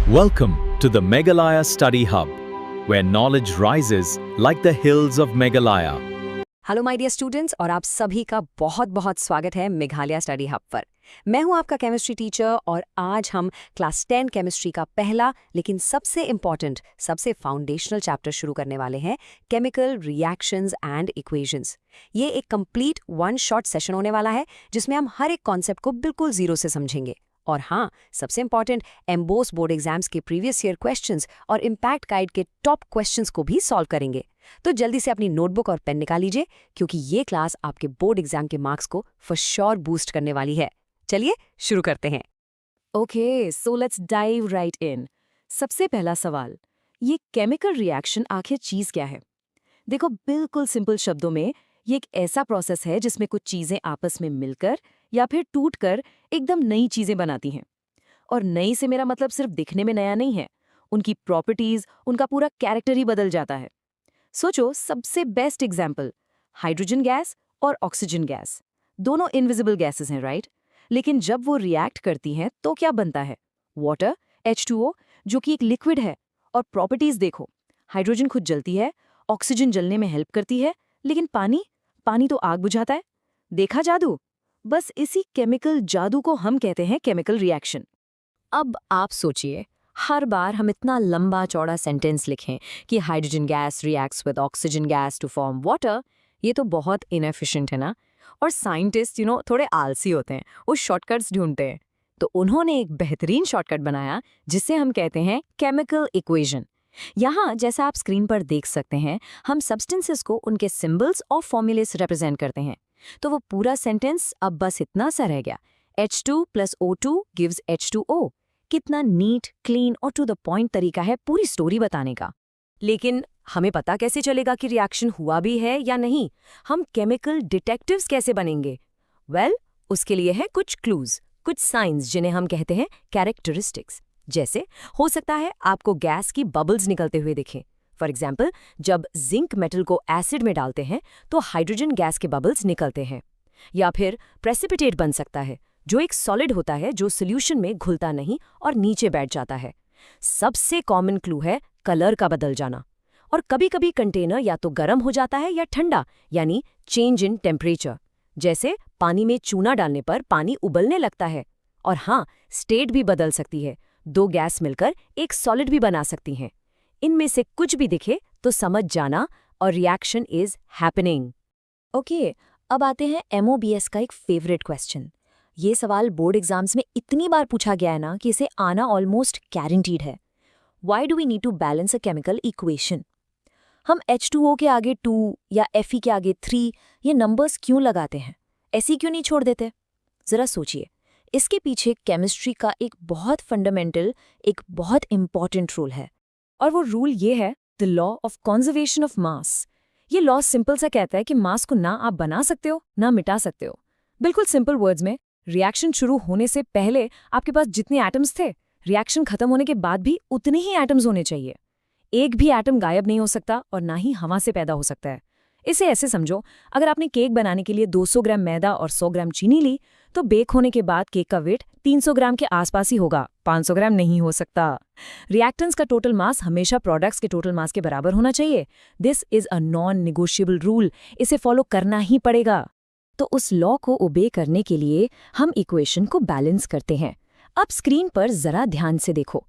Welcome to the Meghalaya Study Hub, where knowledge rises like the hills of Meghalaya. Hello my dear students और आप सभी का बहुत बहुत स्वागत है मेघालय स्टडी हब पर। मैं हूं आपका केमिस्ट्री टीचर और आज हम क्लास 10 केमिस्ट्री का पहला लेकिन सबसे इम्पॉर्टेंट सबसे फाउंडेशनल चैप्टर शुरू करने वाले हैं, केमिकल रिएक्शंस एंड इक्वेशंस। ये एक कंप्लीट वन शॉट सेशन होने वाला है जिसमें हम हर एक कॉन्सेप्ट को बिल्कुल जीरो से समझेंगे। और हाँ, सबसे इम्पॉर्टेंट, एम्बोस बोर्ड एग्जाम्स के प्रीवियस ईयर क्वेश्चंस और इम्पैक्ट गाइड के टॉप क्वेश्चंस को भी सॉल्व करेंगे। तो जल्दी से अपनी नोटबुक और पेन निकाल लीजिए क्योंकि ये क्लास आपके बोर्ड एग्जाम के मार्क्स को फॉर श्योर बूस्ट करने वाली है। चलिए शुरू करते हैं। Okay, so let's dive right in. सबसे पहला सवाल, ये केमिकल रिएक्शन आखिर चीज क्या है? देखो, बिल्कुल सिंपल शब्दों में ये एक ऐसा प्रोसेस है जिसमें कुछ चीजें आपस में मिलकर या फिर टूटकर एकदम नई चीजें बनाती हैं। और नई से मेरा मतलब सिर्फ दिखने में नया नहीं है, उनकी प्रॉपर्टीज, उनका पूरा कैरेक्टर ही बदल जाता है। सोचो, सबसे बेस्ट एग्जाम्पल, हाइड्रोजन गैस और ऑक्सीजन गैस दोनों इनविजिबल गैसेस हैं, राइट? लेकिन जब वो रिएक्ट करती हैं तो क्या बनता है? वाटर, H2O, जो कि एक लिक्विड है। और प्रॉपर्टीज देखो, हाइड्रोजन खुद जलती है, ऑक्सीजन जलने में हेल्प करती है, लेकिन पानी तो आग बुझाता है। देखा जादू? बस इसी केमिकल जादू को हम कहते हैं केमिकल रिएक्शन। अब आप सोचिए, हर बार हम इतना लंबा चौड़ा सेंटेंस लिखें कि hydrogen gas reacts with oxygen gas to form water, ये तो बहुत इनएफिशिएंट है ना। और साइंटिस्ट थोड़े आलसी होते हैं, वो शॉर्टकट्स ढूंढते हैं। तो उन्होंने एक बेहतरीन शॉर्टकट बनाया जिसे हम कहते हैं केमिकल इक्वेशन। यहाँ जैसा आप स्क्रीन पर देख सकते हैं, हम सब्सटेंसेस को उनके सिंबल्स और फॉर्मूले से रिप्रेजेंट करते हैं। तो वो पूरा सेंटेंस अब बस इतना सा रह गया, H2 + O2 गिव्स H2O। कितना नीट, क्लीन और टू द पॉइंट तरीका है पूरी स्टोरी बताने का। लेकिन हमें पता कैसे चलेगा कि रिएक्शन हुआ भी है या नहीं? हम केमिकल डिटेक्टिव्स कैसे बनेंगे? वेल, उसके लिए है कुछ क्लूज, कुछ साइंस जिन्हें हम कहते हैं कैरेक्टरिस्टिक्स। जैसे हो सकता है आपको गैस की बबल्स निकलते हुए दिखें। फॉर एग्जाम्पल, जब जिंक मेटल को एसिड में डालते हैं तो हाइड्रोजन गैस के बबल्स निकलते हैं। या फिर प्रेसिपिटेट बन सकता है, जो एक सॉलिड होता है जो सोल्यूशन में घुलता नहीं और नीचे बैठ जाता है। सबसे कॉमन क्लू है कलर का बदल जाना। और कभी कभी कंटेनर या तो गर्म हो जाता है या ठंडा, यानी चेंज इन टेम्परेचर। जैसे पानी में चूना डालने पर पानी उबलने लगता है। और हाँ, स्टेट भी बदल सकती है, दो गैस मिलकर एक सॉलिड भी बना सकती हैं। इनमें से कुछ भी दिखे तो समझ जाना और रिएक्शन इज हैपनिंग। ओके, अब आते हैं MOBS का एक फेवरेट क्वेश्चन। ये सवाल बोर्ड एग्जाम्स में इतनी बार पूछा गया है ना कि इसे आना ऑलमोस्ट गारंटीड है। Why do we need to balance a chemical equation? हम H2O के आगे 2 या Fe के आगे 3 ये नंबर्स क्यों लगाते हैं? ऐसे क्यों नहीं छोड़ देते? जरा सोचिए, इसके पीछे केमिस्ट्री का एक बहुत फंडामेंटल, एक बहुत इंपॉर्टेंट रूल है। और वो रूल ये है, the law of conservation of mass. ये लॉ सिंपल सा कहता है कि मास को ना आप बना सकते हो ना मिटा सकते हो। बिल्कुल सिंपल वर्ड्स में, रिएक्शन शुरू होने से पहले आपके पास जितने एटम्स थे, रिएक्शन खत्म होने के बाद भी उतने ही एटम्स होने चाहिए। एक भी एटम गायब नहीं हो सकता और ना ही हवा से पैदा हो सकता है। इसे ऐसे समझो, अगर आपने केक बनाने के लिए 200 ग्राम मैदा और 100 ग्राम चीनी ली, तो बेक होने के बाद केक का वेट 300 ग्राम के आसपास ही होगा, 500 ग्राम नहीं हो सकता। रिएक्टेंट्स का टोटल मास हमेशा प्रोडक्ट्स के टोटल मास के बराबर होना चाहिए। This is a non negotiable rule, इसे फॉलो करना ही पड़ेगा। तो उस लॉ को ओबे करने के लिए हम इक्वेशन को बैलेंस करते हैं। अब स्क्रीन पर जरा ध्यान से देखो,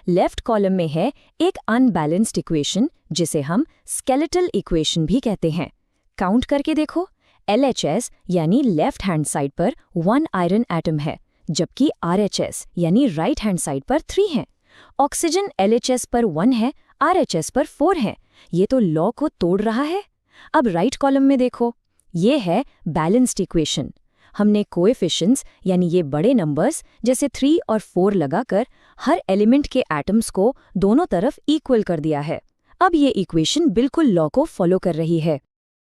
लेफ्ट कॉलम में है एक अनबैलेंस्ड इक्वेशन जिसे हम स्केलेटल इक्वेशन भी कहते हैं। काउंट करके देखो, LHS यानी लेफ्ट हैंड साइड पर 1 आयरन एटम है, जबकि RHS यानी राइट हैंड साइड पर 3 है। ऑक्सीजन LHS पर 1 है, RHS पर 4 है। ये तो लॉ को तोड़ रहा है। अब राइट कॉलम में देखो, ये है बैलेंस्ड इक्वेशन। हमने कोएफिशिएंट्स यानी ये बड़े नंबर्स जैसे 3 और 4 लगाकर हर एलिमेंट के एटम्स को दोनों तरफ इक्वल कर दिया है। अब ये इक्वेशन बिल्कुल लॉ को फॉलो कर रही है।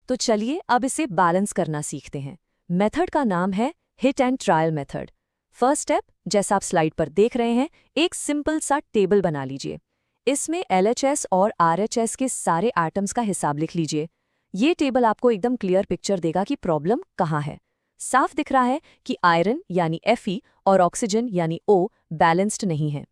तो चलिए अब इसे बैलेंस करना सीखते हैं। मेथड का नाम है hit and trial method. First step, जैसा आप स्लाइड पर देख रहे हैं, एक सिंपल सा टेबल बना लीजिए। इसमें LHS और RHS के सारे एटम्स का हिसाब लिख लीजिए। ये टेबल आपको एकदम क्लियर पिक्चर देगा कि प्रॉब्लम कहाँ है। साफ दिख रहा है कि आयरन यानी Fe और ऑक्सीजन यानी O बैलेंस्ड नहीं है।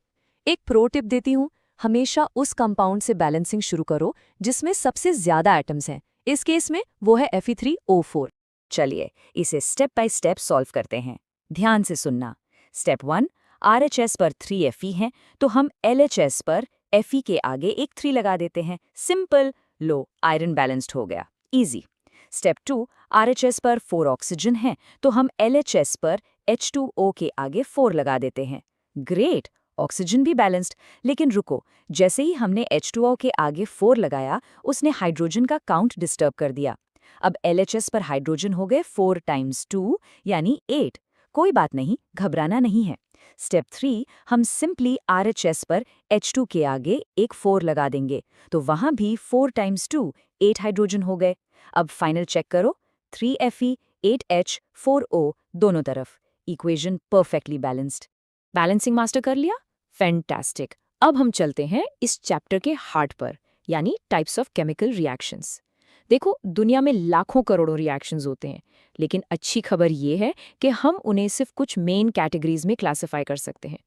एक प्रो टिप देती हूँ, हमेशा उस कंपाउंड से बैलेंसिंग शुरू करो जिसमें सबसे ज्यादा एटम्स हैं। इस केस में वो है Fe3O4। चलिए इसे स्टेप बाय स्टेप सॉल्व करते हैं। ध्यान से सुनना। स्टेप 1, RHS पर 3 Fe हैं तो हम LHS पर Fe के आगे एक 3 लगा देते हैं। सिंपल, लो, आयरन बैलेंस्ड हो गया, इजी। स्टेप 2, RHS पर 4 ऑक्सीजन हैं तो हम LHS पर H2O के आगे 4 लगा देते हैं। ग्रेट, ऑक्सीजन भी बैलेंस्ड। लेकिन रुको, जैसे ही हमने H2O के आगे 4 लगाया, उसने हाइड्रोजन का काउंट डिस्टर्ब कर दिया। अब LHS पर हाइड्रोजन हो गए 4 × 2 यानी 8। कोई बात नहीं, घबराना नहीं है। स्टेप 3, हम सिंपली RHS पर H2 के आगे एक 4 लगा देंगे तो वहां भी 4 × 2 8 हाइड्रोजन हो गए। अब फाइनल चेक करो, 3 Fe 8 H 4 O दोनों तरफ। Equation perfectly balanced. Balancing master कर लिया? फैंटास्टिक। अब हम चलते हैं इस चैप्टर के हार्ट पर, यानी टाइप्स ऑफ केमिकल रिएक्शंस। देखो, दुनिया में लाखों करोड़ों रिएक्शंस होते हैं, लेकिन अच्छी खबर ये है कि हम उन्हें सिर्फ कुछ मेन कैटेगरीज में क्लासिफाई कर सकते हैं।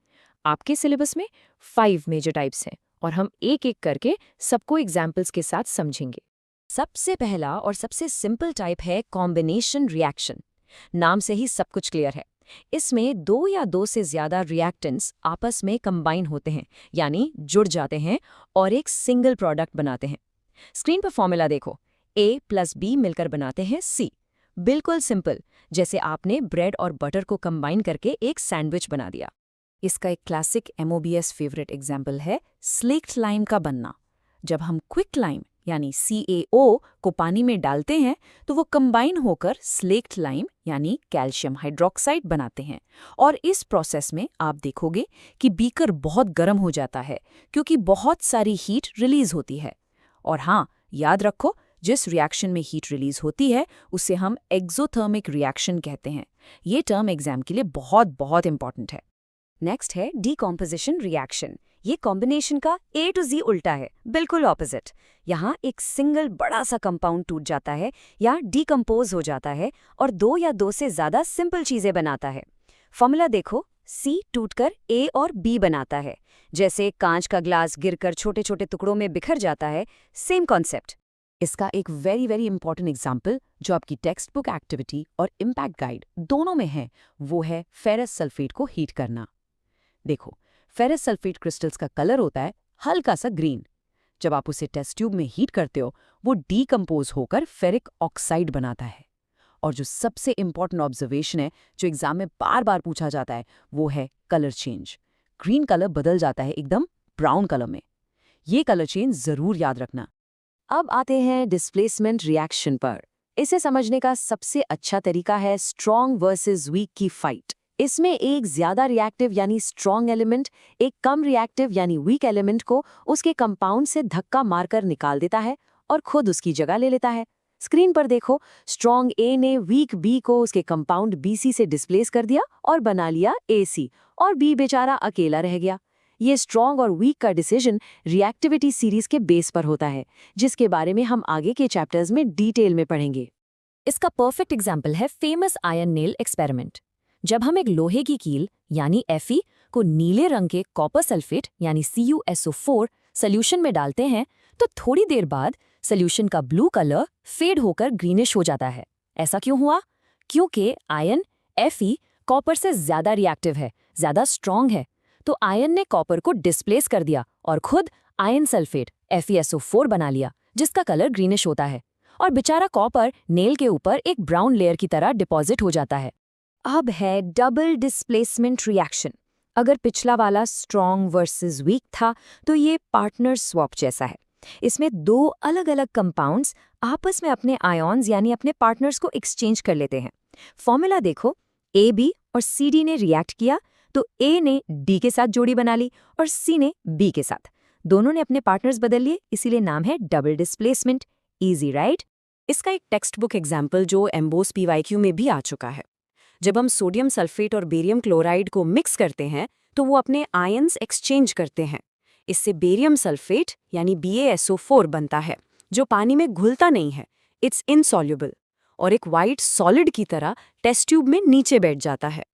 आपके सिलेबस में 5 मेजर टाइप्स हैं और हम एक एक करके सबको एग्जाम्पल्स के साथ समझेंगे। सबसे पहला और सबसे सिंपल टाइप है कॉम्बिनेशन रिएक्शन। नाम से ही सब कुछ क्लियर है। इसमें 2 या 2 से ज्यादा रिएक्टेंट्स आपस में कंबाइन होते हैं, यानी जुड़ जाते हैं और एक सिंगल प्रोडक्ट बनाते हैं। स्क्रीन पर फॉर्मूला देखो, A + B मिलकर बनाते हैं C। बिल्कुल सिंपल, जैसे आपने ब्रेड और बटर को कंबाइन करके एक सैंडविच बना दिया। इसका एक क्लासिक MOBS फेवरेट एग्जाम्पल है स्लेक्ट लाइम का बनना। जब हम क्विक लाइम यानी CaO को पानी में डालते हैं तो वो कंबाइन होकर स्लेक्ट लाइम यानी कैल्शियम हाइड्रोक्साइड बनाते हैं। और इस प्रोसेस में आप देखोगे कि बीकर बहुत गर्म हो जाता है क्योंकि बहुत सारी हीट रिलीज होती है। और हाँ, याद रखो, जिस रिएक्शन में हीट रिलीज होती है उसे हम एक्सोथर्मिक रिएक्शन कहते हैं। ये टर्म एग्जाम के लिए बहुत बहुत इंपॉर्टेंट है। नेक्स्ट है डीकॉम्पोजिशन रिएक्शन। ये कॉम्बिनेशन का A to Z उल्टा है, बिल्कुल ऑपोजिट। यहाँ एक सिंगल बड़ा सा कंपाउंड टूट जाता है या डीकम्पोज हो जाता है और 2 या 2 से ज्यादा सिंपल चीजें बनाता है। फॉर्मूला देखो, C टूटकर A और B बनाता है। जैसे कांच का ग्लास गिरकर छोटे छोटे टुकड़ों में बिखर जाता है, सेम कॉन्सेप्ट। इसका एक वेरी इंपॉर्टेंट एग्जाम्पल जो आपकी टेक्स्ट बुक एक्टिविटी और इम्पैक्ट गाइड दोनों में है, वो है फेरस सल्फेट को हीट करना। देखो, फेरस सल्फेट क्रिस्टल्स का कलर होता है हल्का सा ग्रीन। जब आप उसे टेस्ट ट्यूब में हीट करते हो, वो डीकम्पोज होकर फेरिक ऑक्साइड बनाता है। और जो सबसे इंपॉर्टेंट ऑब्जर्वेशन है, जो एग्जाम में बार बार पूछा जाता है, वो है कलर चेंज। ग्रीन कलर बदल जाता है एकदम ब्राउन कलर में। ये कलर चेंज जरूर याद रखना। अब आते हैं डिस्प्लेसमेंट रिएक्शन पर। इसे समझने का सबसे अच्छा तरीका है स्ट्रॉन्ग वर्सेस वीक की फाइट। इसमें एक ज्यादा रिएक्टिव यानी स्ट्रॉन्ग एलिमेंट एक कम रिएक्टिव यानी वीक एलिमेंट को उसके कंपाउंड से धक्का मारकर निकाल देता है और खुद उसकी जगह ले लेता है। स्क्रीन पर देखो, स्ट्रॉन्ग A ने वीक B को उसके कंपाउंड BC से डिस्प्लेस कर दिया और बना लिया AC, और B बेचारा अकेला रह गया। ये स्ट्रॉन्ग और वीक का डिसीजन रिएक्टिविटी सीरीज के बेस पर होता है, जिसके बारे में हम आगे के चैप्टर्स में डिटेल में पढ़ेंगे। इसका परफेक्ट एग्जाम्पल है फेमस आयन नेल एक्सपेरिमेंट। जब हम एक लोहे की कील यानी Fe को नीले रंग के कॉपर सल्फेट यानी CuSO4 सोल्यूशन में डालते हैं तो थोड़ी देर बाद सोल्यूशन का ब्लू कलर फेड होकर ग्रीनिश हो जाता है। ऐसा क्यों हुआ? क्योंकि आयन Fe कॉपर से ज्यादा रिएक्टिव है, ज्यादा स्ट्रॉन्ग है। तो आयन ने कॉपर को डिस्प्लेस कर दिया और खुद आयन सल्फेट FeSO4 बना लिया, जिसका कलर ग्रीनिश होता है। और बेचारा कॉपर नेल के ऊपर एक ब्राउन लेयर की तरह डिपॉजिट हो जाता है। अब है डबल डिस्प्लेसमेंट रिएक्शन। अगर पिछला वाला स्ट्रॉन्ग वर्सेस वीक था, तो ये पार्टनर स्वैप जैसा है। इसमें 2 अलग अलग कंपाउंड्स आपस में अपने आयॉन्स यानी अपने पार्टनर्स को एक्सचेंज कर लेते हैं। फॉर्मूला देखो, AB और CD ने रिएक्ट किया तो A ने D के साथ जोड़ी बना ली और C ने B के साथ। दोनों ने अपने पार्टनर्स बदल लिए, इसीलिए नाम है डबल डिस्प्लेसमेंट। Easy right? इसका एक टेक्स्ट बुक एग्जाम्पल जो एम्बोस PYQ में भी आ चुका है। जब हम सोडियम सल्फेट और बेरियम क्लोराइड को मिक्स करते हैं तो वो अपने आयंस एक्सचेंज करते हैं। इससे बेरियम सल्फेट यानी BaSO4 बनता है, जो पानी में घुलता नहीं है, इट्स इनसॉल्युबल, और एक वाइट सॉलिड की तरह टेस्ट ट्यूब में नीचे बैठ जाता है।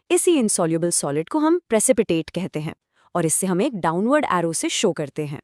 इसी इनसॉल्युबल सॉलिड को हम प्रेसिपिटेट कहते हैं और इससे हम एक डाउनवर्ड एरो से शो करते हैं।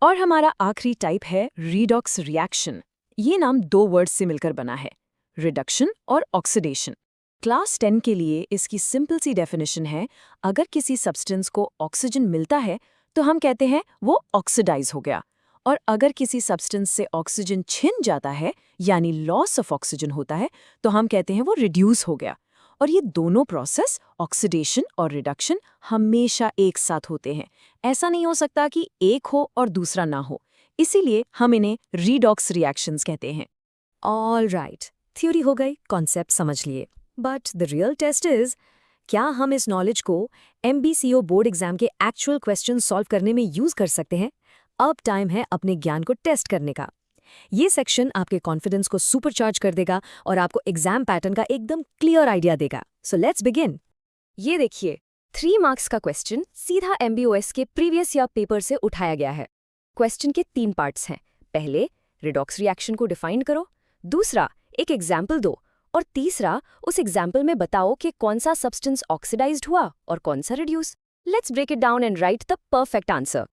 और हमारा आखिरी टाइप है रीडॉक्स रिएक्शन। ये नाम 2 वर्ड्स से मिलकर बना है, रिडक्शन और ऑक्सीडेशन। क्लास 10 के लिए इसकी सिंपल सी डेफिनेशन है, अगर किसी सब्सटेंस को ऑक्सीजन मिलता है तो हम कहते हैं वो ऑक्सीडाइज हो गया, और अगर किसी सब्सटेंस से ऑक्सीजन छिन जाता है यानी लॉस ऑफ ऑक्सीजन होता है तो हम कहते हैं वो रिड्यूस हो गया। और ये दोनों प्रोसेस, ऑक्सीडेशन और रिडक्शन, हमेशा एक साथ होते हैं। ऐसा नहीं हो सकता कि एक हो और दूसरा ना हो, इसीलिए हम इन्हें रीडॉक्स रिएक्शंस कहते हैं। ऑल राइट, थ्योरी हो गई, कॉन्सेप्ट समझ लिए, but the real test is, क्या हम इस नॉलेज को MBCO बोर्ड एग्जाम के एक्चुअल क्वेश्चन सॉल्व करने में यूज कर सकते हैं? अब टाइम है अपने ज्ञान को टेस्ट करने का। ये सेक्शन आपके कॉन्फिडेंस को सुपरचार्ज कर देगा और आपको एग्जाम पैटर्न का एकदम क्लियर आइडिया देगा। So let's begin. ये देखिए, 3 मार्क्स का क्वेश्चन सीधा MBOS के प्रीवियस ईयर पेपर से उठाया गया है। क्वेश्चन के 3 पार्ट्स हैं। पहले, रिडॉक्स रिएक्शन को डिफाइन करो। दूसरा, एक एग्जाम्पल दो। और तीसरा, उस एग्जाम्पल में बताओ कि कौन सा सब्सटेंस ऑक्सीडाइज्ड हुआ और कौन सा reduce. Let's break it down and write the perfect answer.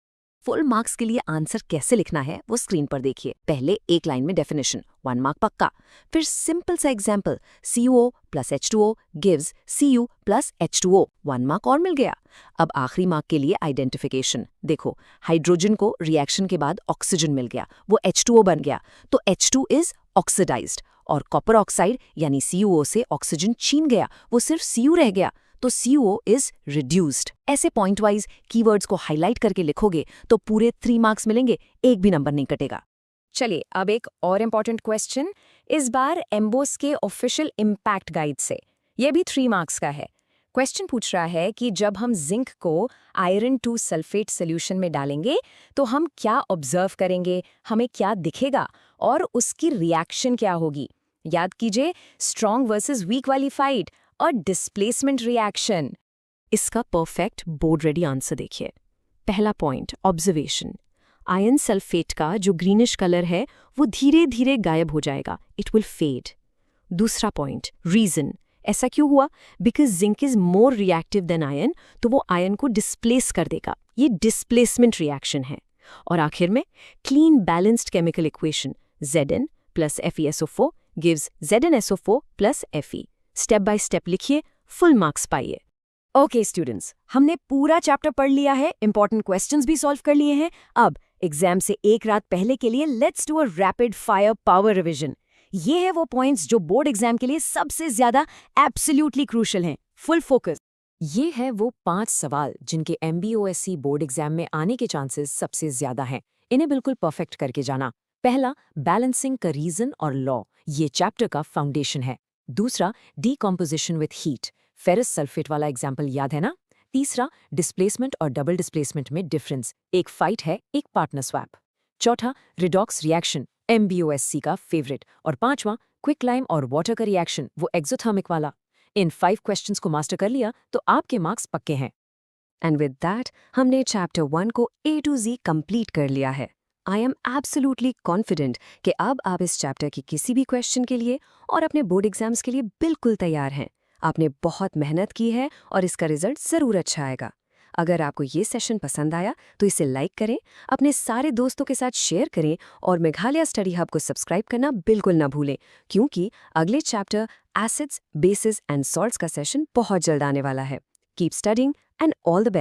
Full marks के लिए आंसर कैसे लिखना है वो स्क्रीन पर देखिए। पहले एक लाइन में डेफिनेशन, 1 मार्क पक्का। फिर सिंपल सा example, CuO plus H2O gives Cu plus H2O, 1 mark और मिल गया। अब आखिरी मार्क के लिए आइडेंटिफिकेशन। देखो, हाइड्रोजन को रिएक्शन के बाद ऑक्सीजन मिल गया, वो H2O बन गया, तो H2 इज ऑक्सीडाइज्ड। और कॉपर ऑक्साइड यानी CuO से ऑक्सीजन छीन गया, वो सिर्फ Cu रह गया, तो CuO इज रिड्यूस्ड। ऐसे पॉइंट वाइज कीवर्ड्स को हाईलाइट करके लिखोगे तो पूरे 3 मार्क्स मिलेंगे, एक भी नंबर नहीं कटेगा। चलिए अब एक और इम्पॉर्टेंट क्वेश्चन, इस बार एम्बोस के ऑफिशियल इम्पैक्ट गाइड से। ये भी 3 मार्क्स का है। क्वेश्चन पूछ रहा है कि जब हम जिंक को आयरन 2 सल्फेट सोल्यूशन में डालेंगे तो हम क्या ऑब्जर्व करेंगे, हमें क्या दिखेगा और उसकी रिएक्शन क्या होगी। याद कीजिए, स्ट्रॉन्ग वर्सेस वीक वाली फाइट और डिस्प्लेसमेंट रिएक्शन। इसका परफेक्ट बोर्ड रेडी आंसर देखिए। पहला पॉइंट, ऑब्जर्वेशन। आयरन सल्फेट का जो ग्रीनिश कलर है वो धीरे धीरे गायब हो जाएगा, इट विल फेड। दूसरा पॉइंट, रीजन। ऐसा क्यों हुआ? Because zinc is more reactive than iron, तो वो आयरन को डिस्प्लेस कर देगा, ये डिस्प्लेसमेंट रिएक्शन है। और आखिर में, clean balanced chemical equation, Zn plus FeSO4 gives ZnSO4 plus Fe। Step by step लिखिए, फुल मार्क्स पाइए। ओके स्टूडेंट्स, हमने पूरा चैप्टर पढ़ लिया है, इंपॉर्टेंट क्वेश्चंस भी सॉल्व कर लिए हैं। अब एग्जाम से एक रात पहले के लिए let's do a rapid fire power revision. ये है वो पॉइंट्स जो बोर्ड एग्जाम के लिए सबसे ज्यादा एब्सोल्युटली क्रूशियल हैं। Full focus. ये है वो 5 सवाल जिनके MBOSC बोर्ड एग्जाम में आने के चांसेस सबसे ज्यादा हैं। इन्हें बिल्कुल परफेक्ट करके जाना। पहला, बैलेंसिंग का रीजन और लॉ, ये चैप्टर का फाउंडेशन है। दूसरा, decomposition with heat, ferrous sulphate वाला एग्जाम्पल याद है ना। तीसरा, डिस्प्लेसमेंट और डबल डिस्प्लेसमेंट में डिफरेंस, एक फाइट है, एक पार्टनर स्वैप। चौथा, रिडॉक्स रिएक्शन, MBOSC का फेवरेट। और पांचवा, क्विक लाइम और वाटर का रिएक्शन, वो एक्सोथर्मिक वाला। इन 5 क्वेश्चंस को मास्टर कर लिया तो आपके मार्क्स पक्के हैं। एंड विद दैट हमने चैप्टर 1 को A to Z कंप्लीट कर लिया है। आई एम एब्सोल्युटली कॉन्फिडेंट कि अब आप इस चैप्टर की किसी भी क्वेश्चन के लिए और अपने बोर्ड एग्जाम्स के लिए बिल्कुल तैयार हैं। आपने बहुत मेहनत की है और इसका रिजल्ट ज़रूर अच्छा आएगा। अगर आपको ये सेशन पसंद आया तो इसे लाइक करें, अपने सारे दोस्तों के साथ शेयर करें और मेघालय स्टडी हब को सब्सक्राइब करना बिल्कुल ना भूलें, क्योंकि अगले chapter acids, basis and salts का सेशन बहुत जल्द आने वाला है। Keep studying and all the best.